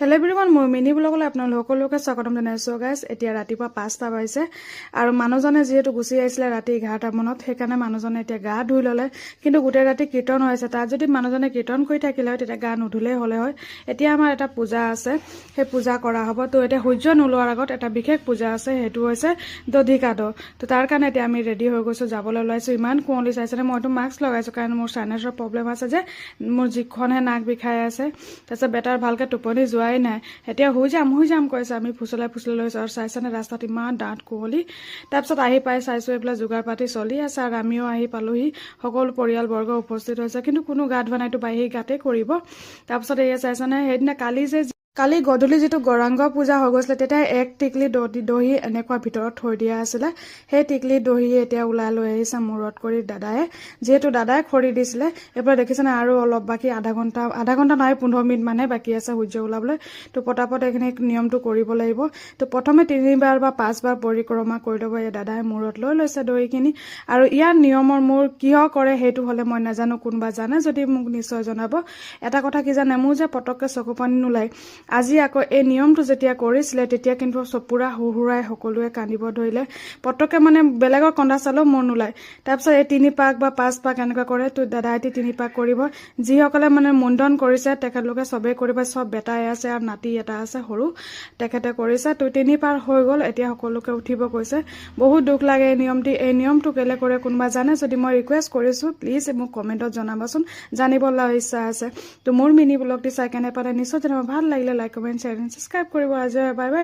Hello' everyone, মোৰ mini ব্লগলৈ আপোনালোক সকলোকে স্বাগতম জনাইছোঁ গাইজ। এতিয়া ৰাতিপুৱা 5টা বাজিছে আৰু মানুহজনে যিহেতু গুচি আহিছিলে ৰাতি 11টা মানত, সেইকাৰণে মানুহজনে এতিয়া গা ধুই ল'লে। কিন্তু গোটেই ৰাতি কীৰ্তন হৈ আছে, তাত যদি মানুহজনে কীৰ্তন কৰি থাকিলে হয় তেতিয়া গা নুধুলেই হ'লে হয়। এতিয়া আমাৰ এটা পূজা আছে, সেই পূজা কৰা হ'ব। তো এতিয়া সূৰ্য নোলোৱাৰ আগত এটা বিশেষ পূজা আছে, সেইটো হৈছে দধিকাদ। তো তাৰ কাৰণে এতিয়া আমি ৰেডি হৈ গৈছোঁ, যাবলৈ ওলাইছোঁ। ইমান কুঁৱলী চাইছেনে, মইতো মাস্ক লগাইছোঁ কাৰণ মোৰ চাইনাছৰ প্ৰব্লেম আছে যে, মোৰ যিখনহে নাক বিষাই আছে। তাৰপিছত বেটাৰ ভালকৈ টোপনি যোৱাই নাই। এতিয়া শুই যাম কৈছে, আমি ফুচলাই লৈছোঁ আৰু চাইছেনে ৰাস্তাত ইমান ডাঠ কুঁৱলী। তাৰপিছত আহি পাই চাইছোঁ এইফালে যোগাৰ পাতি চলি আছে আৰু আমিও আহি পালোহি। সকলো পৰিয়ালবৰ্গ উপস্থিত হৈছে, কিন্তু কোনো গা ধোৱা নাইতো, বাহিৰ গাতে কৰিব। তাৰপিছত এয়া চাইছেনে, সেইদিনা কালি গধূলি যিটো গৌৰাংগ পূজা হৈ গৈছিলে, তেতিয়া 1 টিকলি দহি এনেকুৱা ভিতৰত থৈ দিয়া আছিলে। সেই টিকলি দহি এতিয়া ওলাই লৈ আহিছে মূৰত কৰি দাদায়ে, যিহেতু দাদাই খৰি দিছিলে। এইবাৰ দেখিছেনে আৰু অলপ বাকী আধা ঘণ্টা নাই 15 মিনিট মানে বাকী আছে সূৰ্য ওলাবলৈ। তো পটাপট এইখিনি নিয়মটো কৰিব লাগিব। তো প্ৰথমে 3বাৰ বা 5বাৰ পৰিক্ৰমা কৰি ল'ব। এই দাদাই মূৰত লৈ লৈছে দহিখিনি। আৰু ইয়াৰ নিয়মৰ মোৰ কিয় কৰে সেইটো হ'লে মই নাজানো, কোনোবা জানে যদি মোক নিশ্চয় জনাব। এটা কথা কি জানে, মোৰ যে পটককৈ চকু পানী নোলায়। আজি আকৌ এই নিয়মটো যেতিয়া কৰিছিলে তেতিয়া কিন্তু চপুৰা হুৰহুৰাই সকলোৱে কান্দিব ধৰিলে। পটককৈ মানে বেলেগৰ কন্দা চালেও মোৰ নোলায়। তাৰপিছত এই 3 পাক বা 5 পাক এনেকুৱা কৰে। তো দাদাই 3 পাক কৰিব। যিসকলে মানে মুণ্ডন কৰিছে তেখেতলোকে চবেই কৰিব, চব বেটাই আছে আৰু নাতি এটা আছে সৰু, তেখেতে কৰিছে। তো 3 পাৰ হৈ গ'ল, এতিয়া সকলোকে উঠিব কৈছে। বহুত দুখ লাগে এই নিয়মটো কেলে কৰে, কোনোবা জানে যদি মই ৰিকুৱেষ্ট কৰিছোঁ প্লিজ মোক কমেণ্টত জনাবাচোন, জানিবলৈ ইচ্ছা আছে। তো মোৰ মিনি ব্লগটি চাই কেনে পালে নিশ্চয় জনাব। ভাল লাগিলে like, comment, share and subscribe কৰিব। আজি বাই বাই।